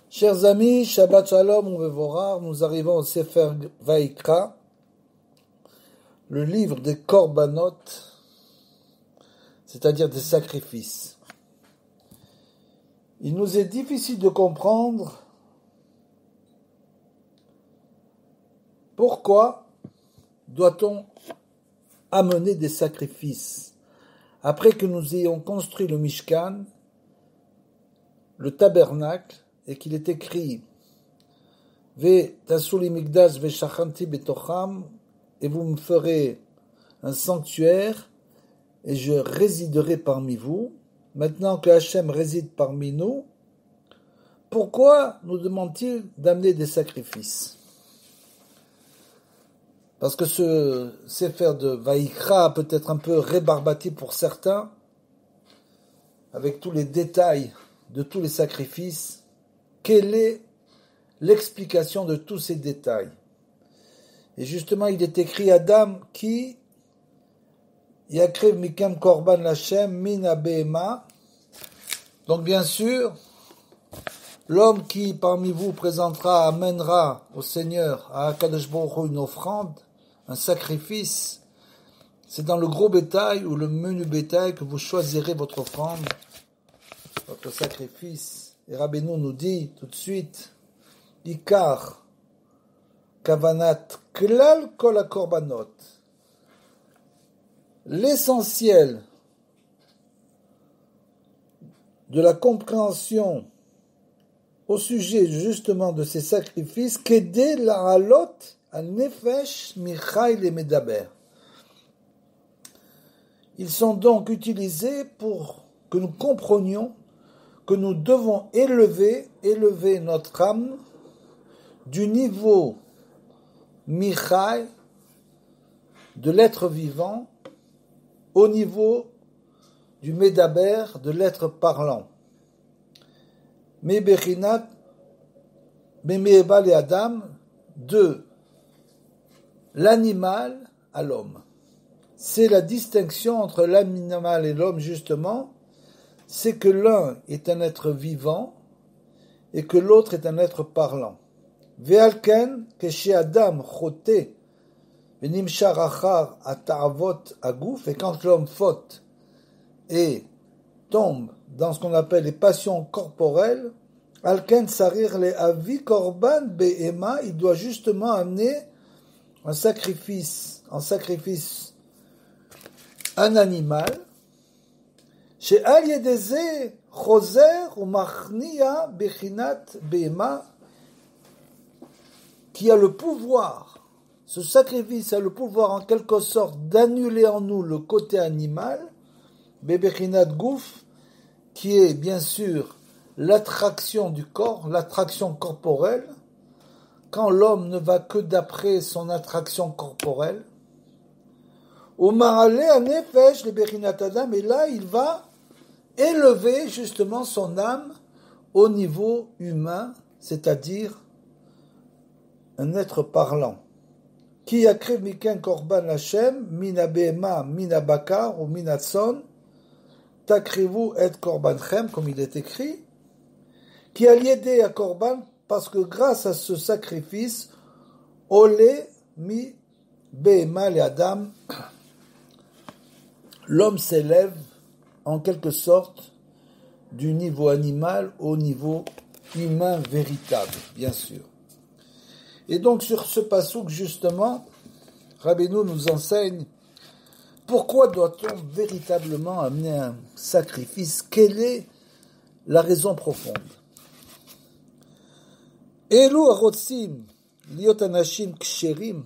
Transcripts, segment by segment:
Chers amis, Shabbat Shalom ou Vevorar, nous arrivons au Sefer Vaikra, le livre des Korbanot, c'est-à-dire des sacrifices. Il nous est difficile de comprendre pourquoi doit-on amener des sacrifices après que nous ayons construit le Mishkan, le tabernacle, et qu'il est écrit Ve tasuli migdash ve shachanti betocham, et vous me ferez un sanctuaire et je résiderai parmi vous. Maintenant que Hachem réside parmi nous, pourquoi nous demande-t-il d'amener des sacrifices? Parce que ce Sefer de Vaikra peut être un peu rébarbatif pour certains, avec tous les détails de tous les sacrifices. Quelle est l'explication de tous ces détails? Et justement, il est écrit Adam qui yakrev mikam korban lachem min abehema. Donc bien sûr, l'homme qui parmi vous amènera au Seigneur, à Akadosh Baruch Hu, une offrande, un sacrifice, c'est dans le gros bétail ou le menu bétail que vous choisirez votre offrande, votre sacrifice. Et Rabbeinu nous dit tout de suite, Ikar kavanat klal kol hakorbanot. L'essentiel de la compréhension au sujet justement de ces sacrifices, kedé la'alot al-nefesh michai le medaber. Ils sont donc utilisés pour que nous comprenions que nous devons élever notre âme du niveau Michai, de l'être vivant, au niveau du Medaber, de l'être parlant. Mebechinat, Memebal et Adam, de l'animal à l'homme. C'est la distinction entre l'animal et l'homme, justement, c'est que l'un est un être vivant et que l'autre est un être parlant. Ve'alken keshe Adam chote ve'nimshar achar ata'avot aguf, et quand l'homme faute et tombe dans ce qu'on appelle les passions corporelles, alken sarir le avi korban be'ema, il doit justement amener un sacrifice, un animal, chez Al Yedeze Choser ou Machnia Bechinat Behema, qui a le pouvoir, ce sacrifice a le pouvoir en quelque sorte d'annuler en nous le côté animal, Bechinat Gouf, qui est bien sûr l'attraction du corps, l'attraction corporelle, quand l'homme ne va que d'après son attraction corporelle. Au Marale Anefesh le Bechinat Adam, et là il va élever justement son âme au niveau humain, c'est-à-dire un être parlant. Qui a créé Miken Korban Hashem, Mina Behema, Mina Bakar ou Mina Tson, Takrivu et Korbanchem, comme il est écrit, qui a lié à Korban, parce que grâce à ce sacrifice, Ole mi Behema le Adam, l'homme s'élève en quelque sorte du niveau animal au niveau humain véritable, bien sûr. Et donc sur ce passouk justement, Rabbeinu nous enseigne pourquoi doit-on véritablement amener un sacrifice? Quelle est la raison profonde? Elu harotzim liot anashim ksherim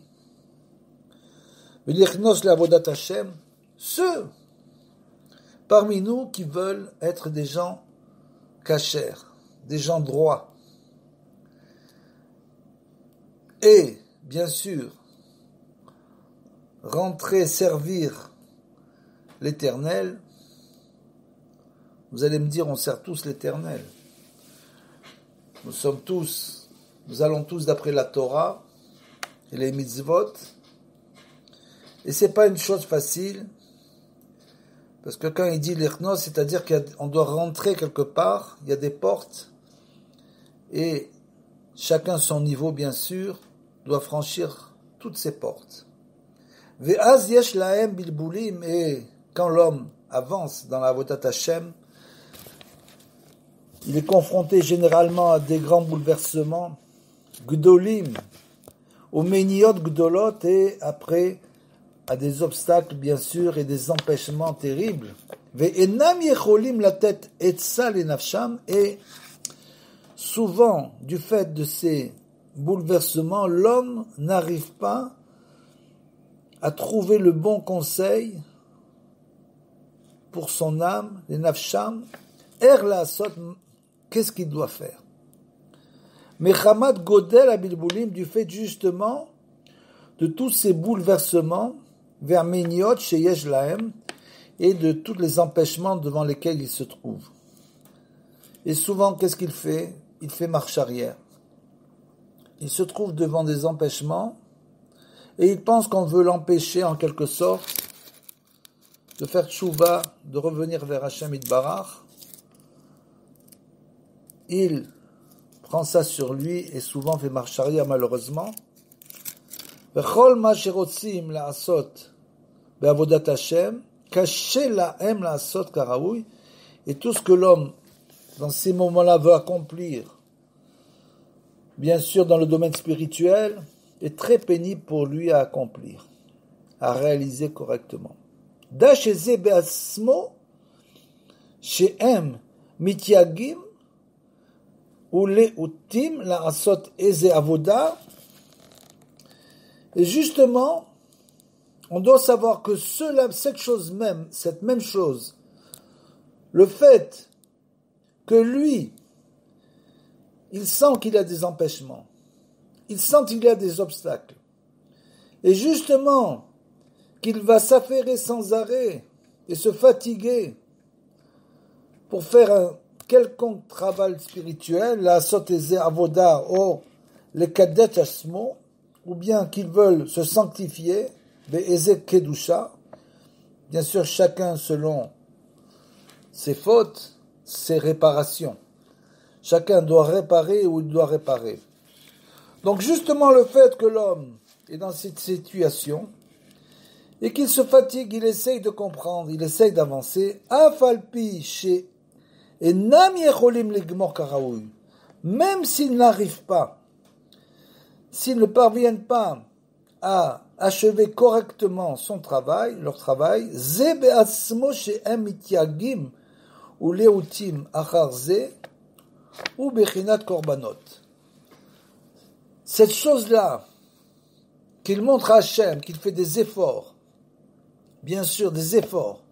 v'lichnos le'avodat Hashem, ceux parmi nous qui veulent être des gens kashers, des gens droits. Et, bien sûr, rentrer servir l'Éternel. Vous allez me dire, on sert tous l'Éternel. Nous allons tous d'après la Torah et les mitzvot. Et c'est pas une chose facile. Parce que quand il dit l'Ichnos, c'est-à-dire qu'on doit rentrer quelque part, il y a des portes, Et chacun son niveau, bien sûr, doit franchir toutes ces portes. Ve'az yesh lahem bilbulim, et quand l'homme avance dans la avodat Hashem, il est confronté généralement à des grands bouleversements, gdolim, au meniot gdolot, et après à des obstacles bien sûr et des empêchements terribles. Ve'enam yecholim latet etza lenafsham, et souvent du fait de ces bouleversements, l'homme n'arrive pas à trouver le bon conseil pour son âme, les nafsham, la sot, qu'est-ce qu'il doit faire? Mechamad godel abilbulim, du fait justement de tous ces bouleversements vers meniot sheyesh lahem, et de tous les empêchements devant lesquels il se trouve. Et souvent, qu'est-ce qu'il fait? Il fait marche arrière. Il se trouve devant des empêchements et il pense qu'on veut l'empêcher en quelque sorte de faire tchouva, de revenir vers Hashem Yitbarach. Il prend ça sur lui et souvent fait marche arrière malheureusement. V'chol ma sherotzim la'asot be'avodat Hashem, kaché la'em la'asot karaoui, et tout ce que l'homme dans ces moments-là veut accomplir, bien sûr dans le domaine spirituel, est très pénible pour lui à accomplir, à réaliser correctement. Dasheze be'asmo she'em mityagim ou le'utim la'asot eze avoda. Et justement, on doit savoir que cette même chose, le fait que lui, il sent qu'il y a des empêchements, il sent qu'il y a des obstacles, et justement, qu'il va s'affairer sans arrêt et se fatiguer pour faire un quelconque travail spirituel, la soteze avoda ou le kadet asmo, ou bien qu'ils veulent se sanctifier, be'eze kedusha, bien sûr chacun selon ses fautes, ses réparations. Chacun doit réparer où il doit réparer. Donc justement le fait que l'homme est dans cette situation et qu'il se fatigue, il essaye de comprendre, il essaye d'avancer. Afalpi chez enam yecholim legmor karaoui, même s'ils n'arrivent pas, s'ils ne parviennent pas à achever correctement leur travail, ze be'atzmo she'em mityagim ou le'utim achar ze ou bechinat korbanot. Cette chose-là, qu'il montre à Hachem, qu'il fait des efforts, bien sûr des efforts,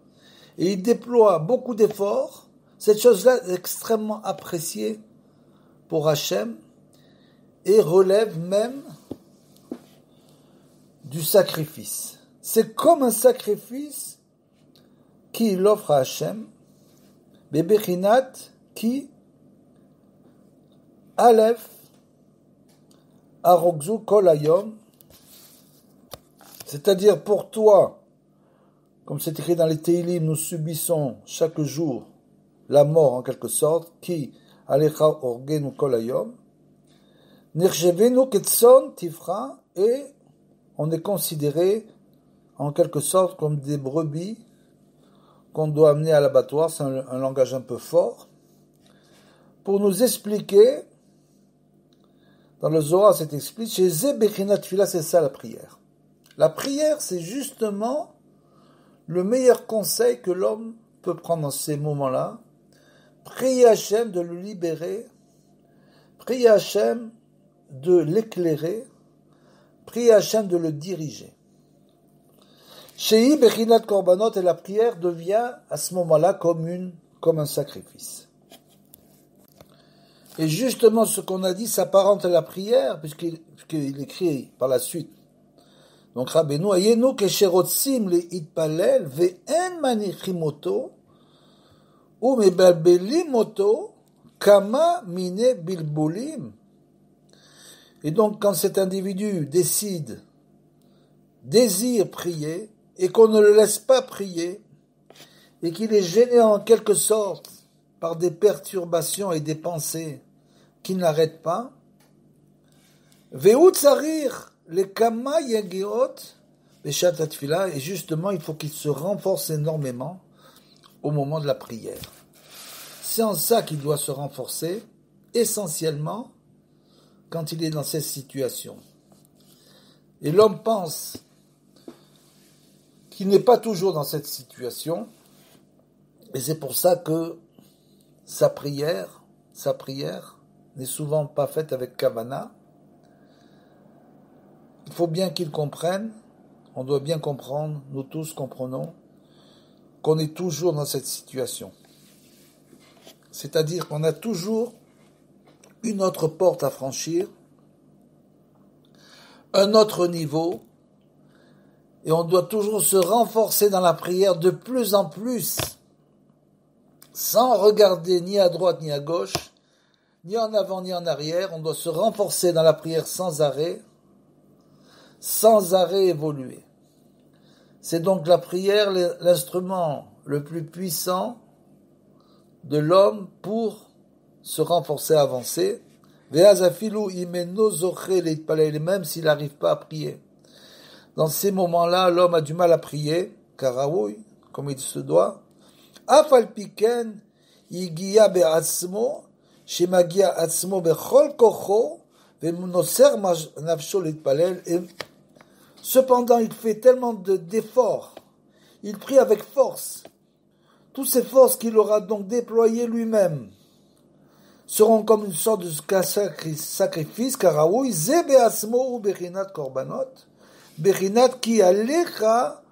et il déploie beaucoup d'efforts, cette chose-là est extrêmement appréciée pour Hachem et relève même du sacrifice. C'est comme un sacrifice qu'il offre à Hachem, bebechinat qui Aleph Arogzu Kol Hayom, c'est-à-dire pour toi, comme c'est écrit dans les Teilim, nous subissons chaque jour la mort en quelque sorte, qui Alecha Orgenu Kol Hayom, Nirchevenu Ketson Tifra, et on est considéré en quelque sorte comme des brebis qu'on doit amener à l'abattoir, c'est un langage un peu fort, pour nous expliquer. Dans le Zohar, c'est expliqué, chez Zebechinat Tfila, c'est ça la prière. La prière, c'est justement le meilleur conseil que l'homme peut prendre dans ces moments-là. Prier Hachem de le libérer, prier Hachem de l'éclairer, prier Hachem de le diriger. Chez Bechinat Korbanot, et la prière devient à ce moment-là comme un sacrifice. Et justement, ce qu'on a dit s'apparente à la prière, puisqu'il écrit par la suite. Donc, Rabbeinu, ayenu kesherotzim le itpalel ve'en manichimoto ou mebalbelimoto kama mine bilbulim. Et donc, quand cet individu désire prier, et qu'on ne le laisse pas prier, et qu'il est gêné en quelque sorte par des perturbations et des pensées qui n'arrête pas. Ve'u tsarir lekama yagiot beshat atfila, et justement, il faut qu'il se renforce énormément au moment de la prière. C'est en ça qu'il doit se renforcer, essentiellement, quand il est dans cette situation. Et l'homme pense qu'il n'est pas toujours dans cette situation, et c'est pour ça que sa prière n'est souvent pas faite avec kavana. Il faut bien qu'il comprenne, on doit bien comprendre, nous tous comprenons, qu'on est toujours dans cette situation. C'est-à-dire qu'on a toujours une autre porte à franchir, un autre niveau, et on doit toujours se renforcer dans la prière de plus en plus, sans regarder ni à droite ni à gauche, ni en avant ni en arrière. On doit se renforcer dans la prière sans arrêt évoluer. C'est donc la prière l'instrument le plus puissant de l'homme pour se renforcer, avancer. Même s'il n'arrive pas à prier. Dans ces moments-là, l'homme a du mal à prier, karaoui, comme il se doit. Afal piken, yigia be'atzmo, shemagia atzmo bechol kocho, ve'noser nafsho litpalel. Et cependant, il fait tellement d'efforts, il prie avec force. Toutes ces forces qu'il aura donc déployées lui-même seront comme une sorte de sacrifice, karaoui, ze be'atzmo ou bechinat korbanot, bechinat ki alecha,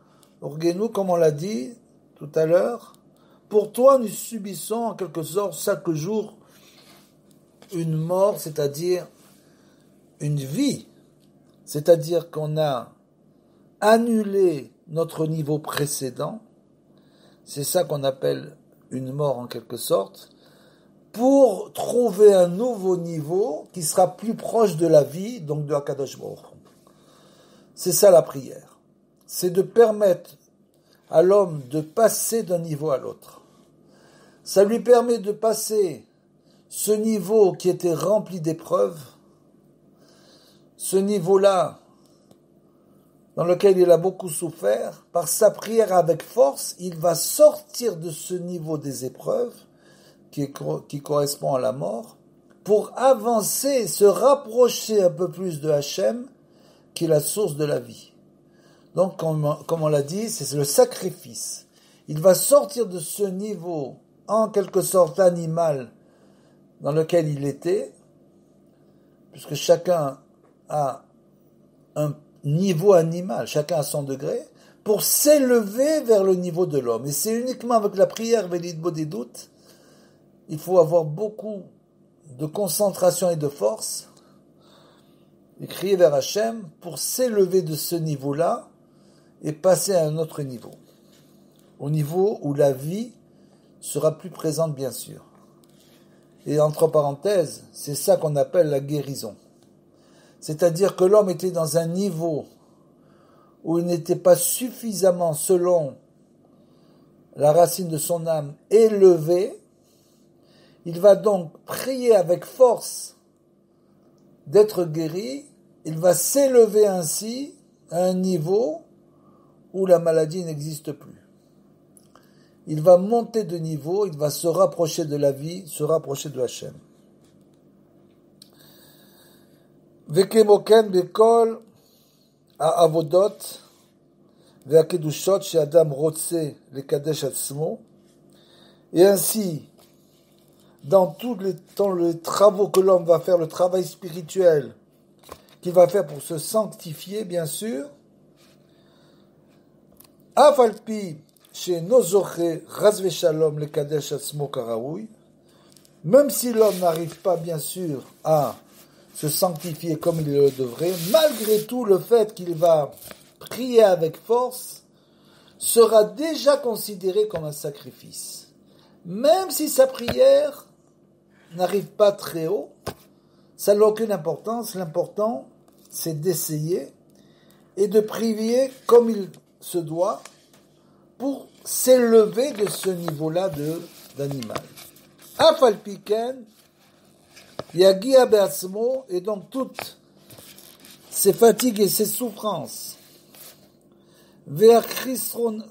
orgenu, comme on l'a dit tout à l'heure. Pour toi, nous subissons en quelque sorte chaque jour une mort, c'est-à-dire une vie. C'est-à-dire qu'on a annulé notre niveau précédent. C'est ça qu'on appelle une mort en quelque sorte, pour trouver un nouveau niveau qui sera plus proche de la vie, donc de Akadosh Baruch Hu. C'est ça la prière. C'est de permettre à l'homme de passer d'un niveau à l'autre. Ça lui permet de passer ce niveau qui était rempli d'épreuves, ce niveau-là dans lequel il a beaucoup souffert. Par sa prière avec force, il va sortir de ce niveau des épreuves qui correspond à la mort, pour avancer, se rapprocher un peu plus de Hachem, qui est la source de la vie. Donc, comme on l'a dit, c'est le sacrifice. Il va sortir de ce niveau, en quelque sorte animal, dans lequel il était, puisque chacun a un niveau animal, chacun a son degré, pour s'élever vers le niveau de l'homme. Et c'est uniquement avec la prière, Velidbo des doutes, il faut avoir beaucoup de concentration et de force, et crier vers Hachem pour s'élever de ce niveau-là et passer à un autre niveau. Au niveau où la vie sera plus présente, bien sûr. Et entre parenthèses, c'est ça qu'on appelle la guérison. C'est-à-dire que l'homme était dans un niveau où il n'était pas suffisamment, selon la racine de son âme, élevé. Il va donc prier avec force d'être guéri. Il va s'élever ainsi à un niveau où la maladie n'existe plus. Il va monter de niveau, il va se rapprocher de la vie, se rapprocher de Hachem. Vekemoken bekol ha'avodot ve'akedushot she'adam rotse lekadesh atzmo. Et ainsi, dans tous les travaux que l'homme va faire, le travail spirituel qu'il va faire pour se sanctifier, bien sûr, afalpi she'eno zoche ras ve'shalom lekadesh atzmo karaoui, même si l'homme n'arrive pas, bien sûr, à se sanctifier comme il le devrait, malgré tout, le fait qu'il va prier avec force sera déjà considéré comme un sacrifice. Même si sa prière n'arrive pas très haut, ça n'a aucune importance. L'important, c'est d'essayer et de prier comme il se doit pour s'élever de ce niveau-là d'animal. Afalpiken, Yagia be'atzmo, et donc toutes ces fatigues et ces souffrances, ve'achrisronot,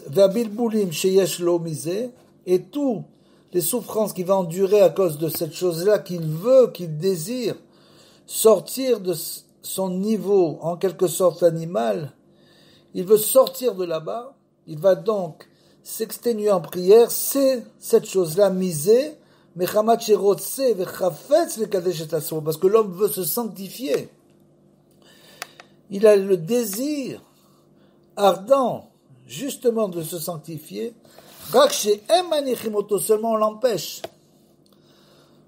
ve'abilbulim sheyesh lo misé, et toutes les souffrances qu'il va endurer à cause de cette chose-là qu'il veut, qu'il désire sortir de son niveau, en quelque sorte animal, il veut sortir de là-bas, il va donc s'exténuer en prière, c'est cette chose-là misée, parce que l'homme veut se sanctifier. Il a le désir ardent, justement, de se sanctifier. Seulement on l'empêche.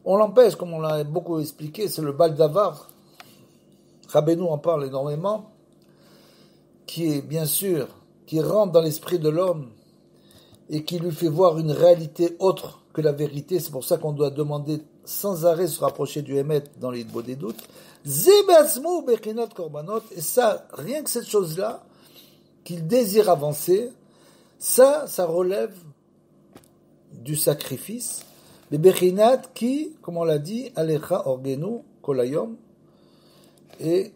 On l'empêche, comme on l'a beaucoup expliqué, c'est le Bal Davar. Rabbeinu en parle énormément, qui est bien sûr, qui rentre dans l'esprit de l'homme et qui lui fait voir une réalité autre que la vérité. C'est pour ça qu'on doit demander sans arrêt se rapprocher du Hémet dans les beaux des doutes. Et ça, rien que cette chose-là, qu'il désire avancer, ça relève du sacrifice. Le Bechinat qui, comme on l'a dit, Alecha Orgenu Kolayom, et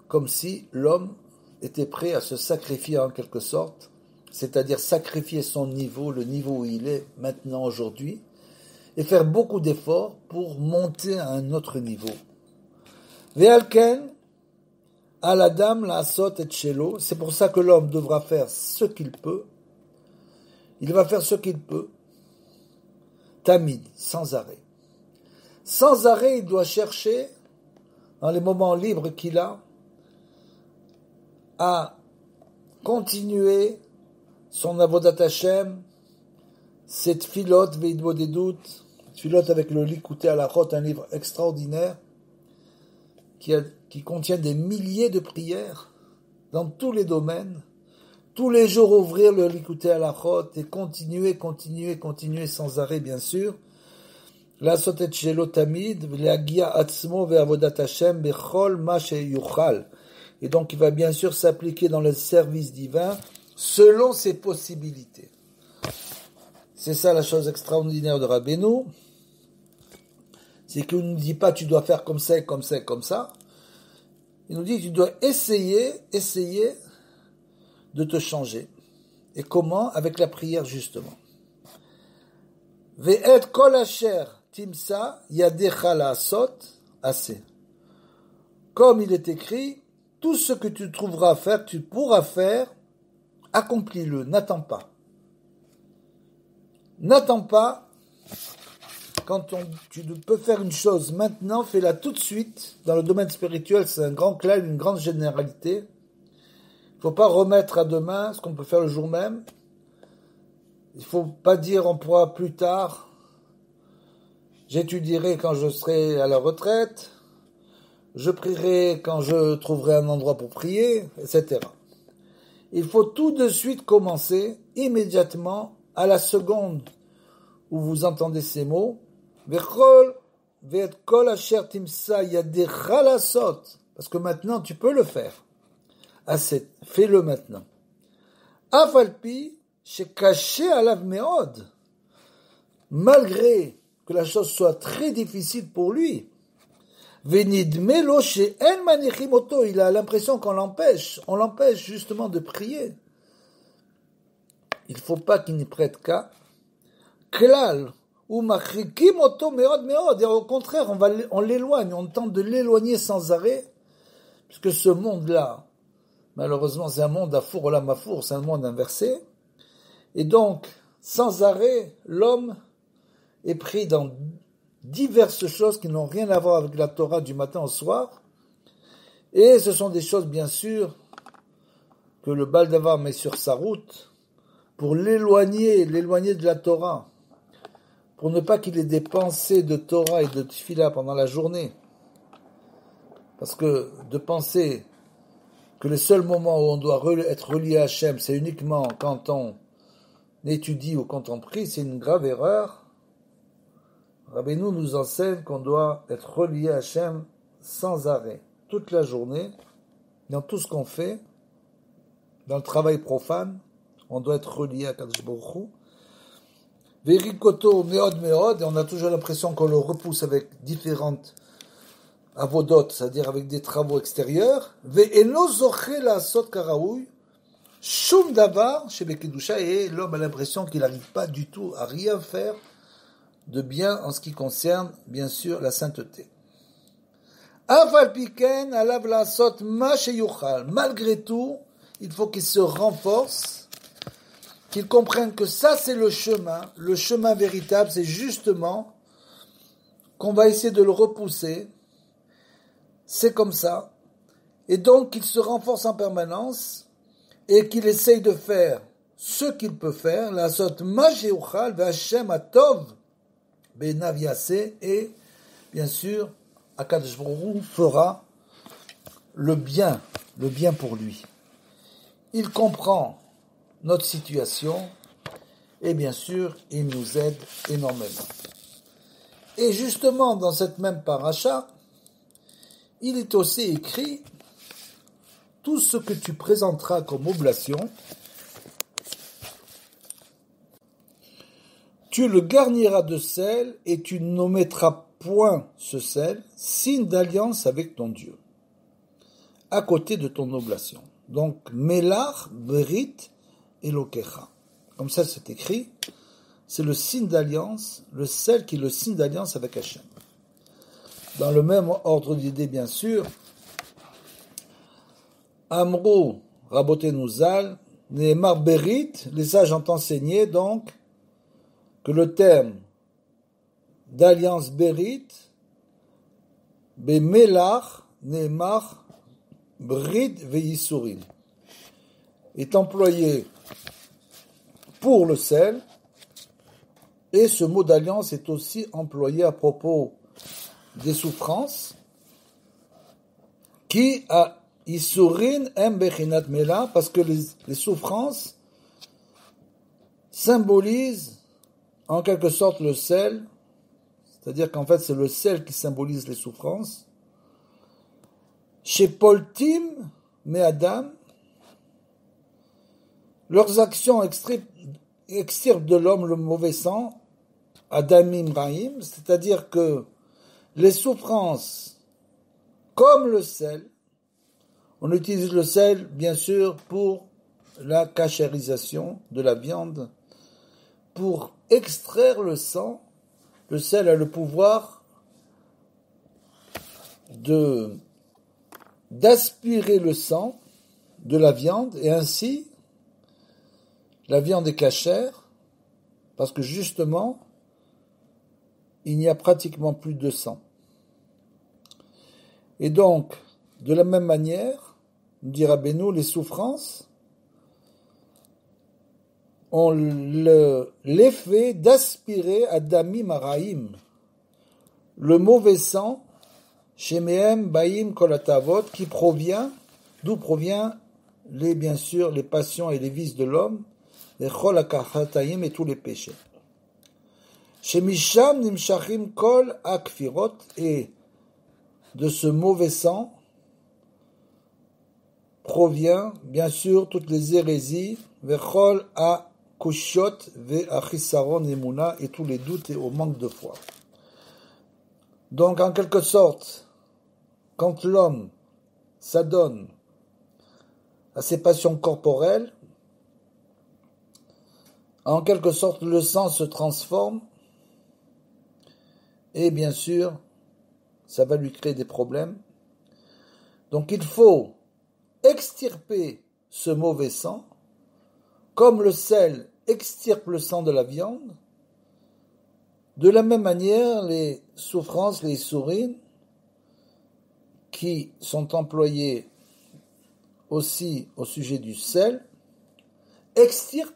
comme si l'homme était prêt à se sacrifier en quelque sorte, c'est-à-dire sacrifier son niveau, le niveau où il est maintenant aujourd'hui, et faire beaucoup d'efforts pour monter à un autre niveau. Ve'alken, aladam la'asot et shelo, c'est pour ça que l'homme devra faire ce qu'il peut. Il va faire ce qu'il peut, tamid, sans arrêt. Sans arrêt, il doit chercher, dans les moments libres qu'il a, à continuer son avodat Hashem, cette filote veidbo des doutes, filote avec le Likutei Halachot, un livre extraordinaire qui contient des milliers de prières dans tous les domaines. Tous les jours ouvrir le Likutei Halachot et continuer sans arrêt, bien sûr. La'asot et shelo tamid, ve'lehagia atzmo ve'avodat Hashem bechol ma sheyuchal. Et donc il va bien sûr s'appliquer dans le service divin selon ses possibilités. C'est ça la chose extraordinaire de Rabbeinu. C'est qu'il ne nous dit pas tu dois faire comme ça, comme ça, comme ça. Il nous dit tu dois essayer de te changer. Et comment? Avec la prière justement. Ve'et kol asher timsa yadecha la'asot assez. Comme il est écrit, tout ce que tu trouveras à faire, tu pourras faire, accomplis-le, n'attends pas. N'attends pas, quand tu peux faire une chose maintenant, fais-la tout de suite. Dans le domaine spirituel, c'est un grand clair, une grande généralité. Il ne faut pas remettre à demain ce qu'on peut faire le jour même. Il ne faut pas dire on pourra plus tard, j'étudierai quand je serai à la retraite, je prierai quand je trouverai un endroit pour prier, etc. Il faut tout de suite commencer, immédiatement, à la seconde où vous entendez ces mots, parce que maintenant tu peux le faire. Assez, fais-le maintenant. Afalpi, caché à meod, malgré que la chose soit très difficile pour lui, il a l'impression qu'on l'empêche. On l'empêche justement de prier. Il ne faut pas qu'il n'y prête qu'à. Klal, ou machrikim oto meod meod. Et au contraire, on l'éloigne, on tente de l'éloigner sans arrêt, puisque ce monde-là, malheureusement, c'est un monde à four olam afour, c'est un monde inversé. Et donc, sans arrêt, l'homme est pris dans diverses choses qui n'ont rien à voir avec la Torah du matin au soir. Et ce sont des choses, bien sûr, que le Baal Davar met sur sa route pour l'éloigner de la Torah, pour ne pas qu'il ait des pensées de Torah et de Tfila pendant la journée. Parce que de penser que le seul moment où on doit être relié à Hachem, c'est uniquement quand on étudie ou quand on prie, c'est une grave erreur. Rabbeinu nous enseigne qu'on doit être relié à Hachem sans arrêt, toute la journée, dans tout ce qu'on fait, dans le travail profane, on doit être relié à Kadosh Baruch Hu. Verikoto meod meod, et on a toujours l'impression qu'on le repousse avec différentes avodot, c'est-à-dire avec des travaux extérieurs. Ve'eno zoche la'asot karaoui, shum davar chez Bekedusha, et l'homme a l'impression qu'il n'arrive pas du tout à rien faire de bien en ce qui concerne, bien sûr, la sainteté. Aval piken alav la'asot ma sheyuchal. Malgré tout, il faut qu'il se renforce, qu'il comprenne que ça c'est le chemin véritable, c'est justement qu'on va essayer de le repousser, c'est comme ça, et donc qu'il se renforce en permanence, et qu'il essaye de faire ce qu'il peut faire, la sot majeuchal ve'Hashem atov be'enav yaseh, et bien sûr, Akadosh Baruch Hu fera le bien pour lui. Il comprend notre situation, et bien sûr, il nous aide énormément. Et justement, dans cette même paracha, il est aussi écrit tout ce que tu présenteras comme oblation, tu le garniras de sel et tu n'omettras point ce sel, signe d'alliance avec ton Dieu, à côté de ton oblation. Donc, Melach, Berit, Elokecha. Comme ça, c'est écrit, c'est le signe d'alliance, le sel qui est le signe d'alliance avec Hachem. Dans le même ordre d'idée, bien sûr, Amrou, Rabotenu Zal, Nehemar Berit, les sages ont enseigné donc que le terme d'alliance Berit, Bemelach, Nehemar, Brit Ve'Yisurim, est employé pour le sel, et ce mot d'alliance est aussi employé à propos des souffrances, qui a Isurin em bechinat mela, parce que les souffrances symbolisent en quelque sorte le sel, c'est-à-dire qu'en fait c'est le sel qui symbolise les souffrances. Chez Poltim, mais Adam, leurs actions extirpent de l'homme le mauvais sang, Adamim Rahim, c'est-à-dire que les souffrances, comme le sel, on utilise le sel, bien sûr, pour la cachérisation de la viande, pour extraire le sang. Le sel a le pouvoir d'aspirer le sang de la viande, et ainsi, la viande est cachère, parce que justement, il n'y a pratiquement plus de sang. Et donc, de la même manière, nous dit Rabbeinu, les souffrances ont l'effet d'aspirer à Damim Araim, le mauvais sang, Shemehem Baim Kolatavot, d'où provient bien sûr, les passions et les vices de l'homme, les Chol HaKachatayim et tous les péchés. Shemisham Nimshachim Kol Akfirot, et de ce mauvais sang provient, bien sûr, toutes les hérésies, Vechol HaKushot Ve'achisaron Emuna, et tous les doutes et au manque de foi. Donc, en quelque sorte, quand l'homme s'adonne à ses passions corporelles, en quelque sorte, le sang se transforme, et bien sûr, ça va lui créer des problèmes. Donc il faut extirper ce mauvais sang, comme le sel extirpe le sang de la viande. De la même manière, les souffrances, les sourines, qui sont employées aussi au sujet du sel, extirpent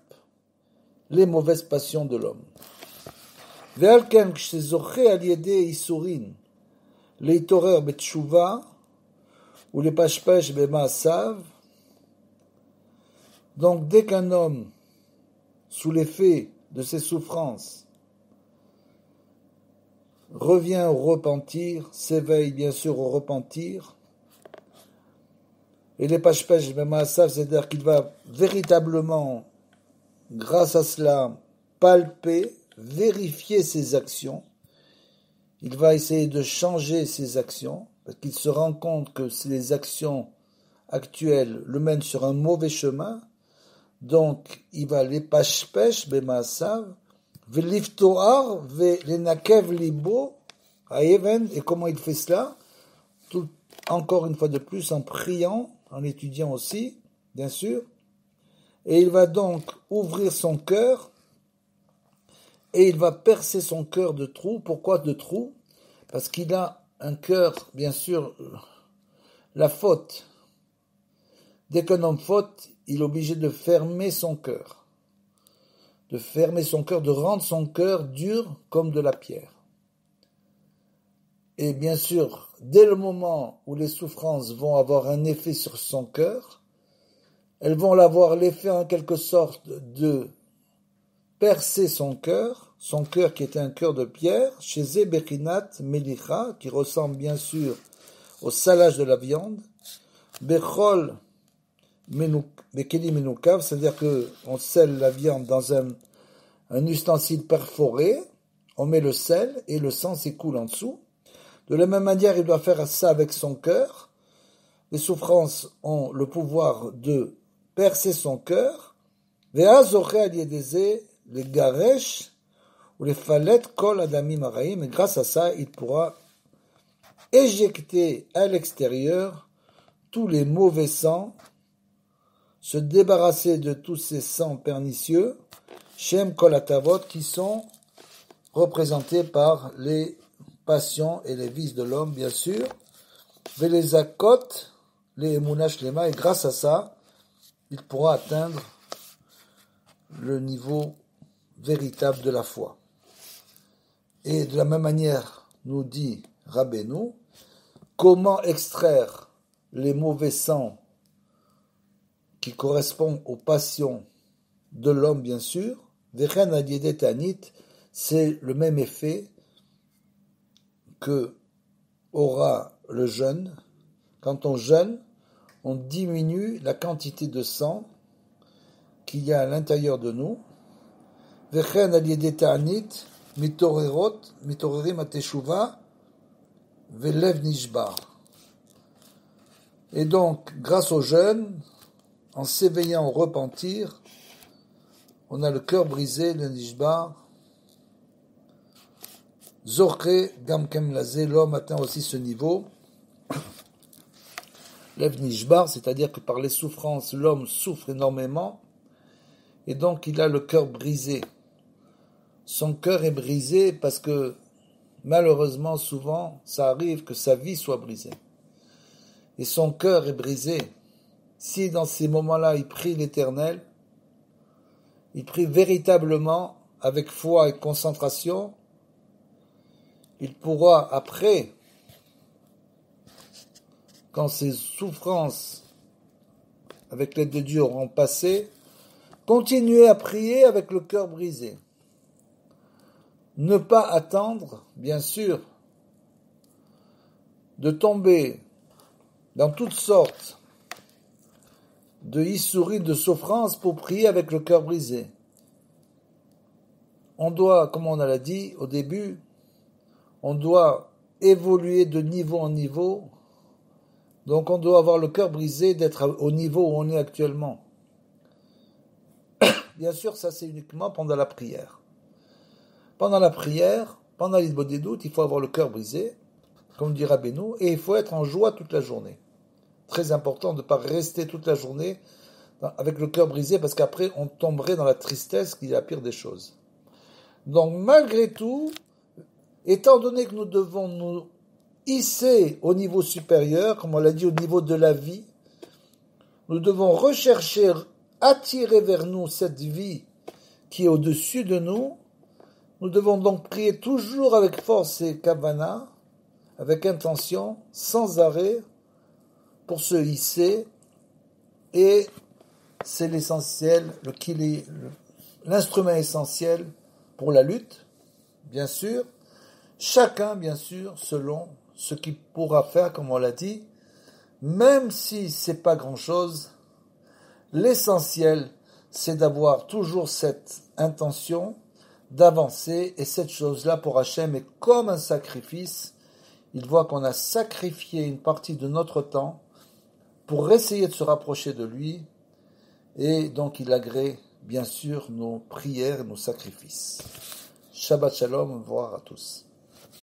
les mauvaises passions de l'homme. Ve'alken k'shezoche al yedei isurin leitorer betshuva ou les pashpesh bemaasav. Donc dès qu'un homme, sous l'effet de ses souffrances, revient au repentir, s'éveille bien sûr au repentir, et les pashpesh bemaasav, c'est-à-dire qu'il va véritablement, grâce à cela, palper vérifier ses actions, il va essayer de changer ses actions, parce qu'il se rend compte que les actions actuelles le mènent sur un mauvais chemin, donc il va les pashpesh bemaasav, veliftoar velenakev libo haeven. Et comment il fait cela? Encore une fois de plus, en priant, en étudiant aussi, bien sûr. Et il va donc ouvrir son cœur et il va percer son cœur de trous. Pourquoi de trous? Parce qu'il a un cœur, bien sûr, la faute. Dès qu'un homme faute, il est obligé de fermer son cœur. De fermer son cœur, de rendre son cœur dur comme de la pierre. Et bien sûr, dès le moment où les souffrances vont avoir un effet sur son cœur, elles vont avoir l'effet en quelque sorte de percer son cœur qui était un cœur de pierre, chez Zebechinat Melicha, qui ressemble bien sûr au salage de la viande, Bechol Bekeli Menukav, c'est-à-dire qu'on scelle la viande dans un ustensile perforé, on met le sel et le sang s'écoule en dessous. De la même manière, il doit faire ça avec son cœur. Les souffrances ont le pouvoir de percer son cœur. Les garesh ou les falettes kol adamim araim. Et grâce à ça, il pourra éjecter à l'extérieur tous les mauvais sangs, se débarrasser de tous ces sangs pernicieux, shem kol atavot, qui sont représentés par les passions et les vices de l'homme, bien sûr, les akot, les emunash lema, et grâce à ça, il pourra atteindre le niveau véritable de la foi. Et de la même manière, nous dit Rabbeinu, comment extraire les mauvais sangs qui correspondent aux passions de l'homme, bien sûr. Vechen adiedet tanit, c'est le même effet que aura le jeûne. Quand on jeûne, on diminue la quantité de sang qu'il y a à l'intérieur de nous. Vechen aliyedei ta'anit mitorerim ateshuva velev nishbar. Et donc, grâce au jeûne, en s'éveillant au repentir, on a le cœur brisé, le nishbar. Zorche gamkem lazé, l'homme atteint aussi ce niveau. Lev nishbar, c'est-à-dire que par les souffrances, l'homme souffre énormément, et donc il a le cœur brisé. Son cœur est brisé parce que, malheureusement, souvent, ça arrive que sa vie soit brisée. Et son cœur est brisé. Si dans ces moments-là, il prie l'Éternel, il prie véritablement, avec foi et concentration, il pourra, après, quand ces souffrances, avec l'aide de Dieu, auront passé, continuer à prier avec le cœur brisé. Ne pas attendre, bien sûr, de tomber dans toutes sortes de issouris, de souffrances pour prier avec le cœur brisé. On doit, comme on l'a dit au début, on doit évoluer de niveau en niveau. Donc on doit avoir le cœur brisé d'être au niveau où on est actuellement. Bien sûr, ça c'est uniquement pendant la prière. Pendant la prière, pendant l'Hitbodedut, il faut avoir le cœur brisé, comme dit Rabbeinu, et il faut être en joie toute la journée. Très important de ne pas rester toute la journée avec le cœur brisé, parce qu'après on tomberait dans la tristesse qui est la pire des choses. Donc malgré tout, étant donné que nous devons nous hisser au niveau supérieur, comme on l'a dit, au niveau de la vie, nous devons rechercher, attirer vers nous cette vie qui est au-dessus de nous. Nous devons donc prier toujours avec force et kavana, avec intention, sans arrêt, pour se hisser, et c'est l'essentiel, l'instrument essentiel pour la lutte, bien sûr, chacun, bien sûr, selon ce qu'il pourra faire, comme on l'a dit, même si c'est pas grand-chose, l'essentiel, c'est d'avoir toujours cette intention, d'avancer, et cette chose-là pour Hachem est comme un sacrifice. Il voit qu'on a sacrifié une partie de notre temps pour essayer de se rapprocher de lui, et donc il agrée bien sûr nos prières et nos sacrifices. Shabbat Shalom, au revoir à tous.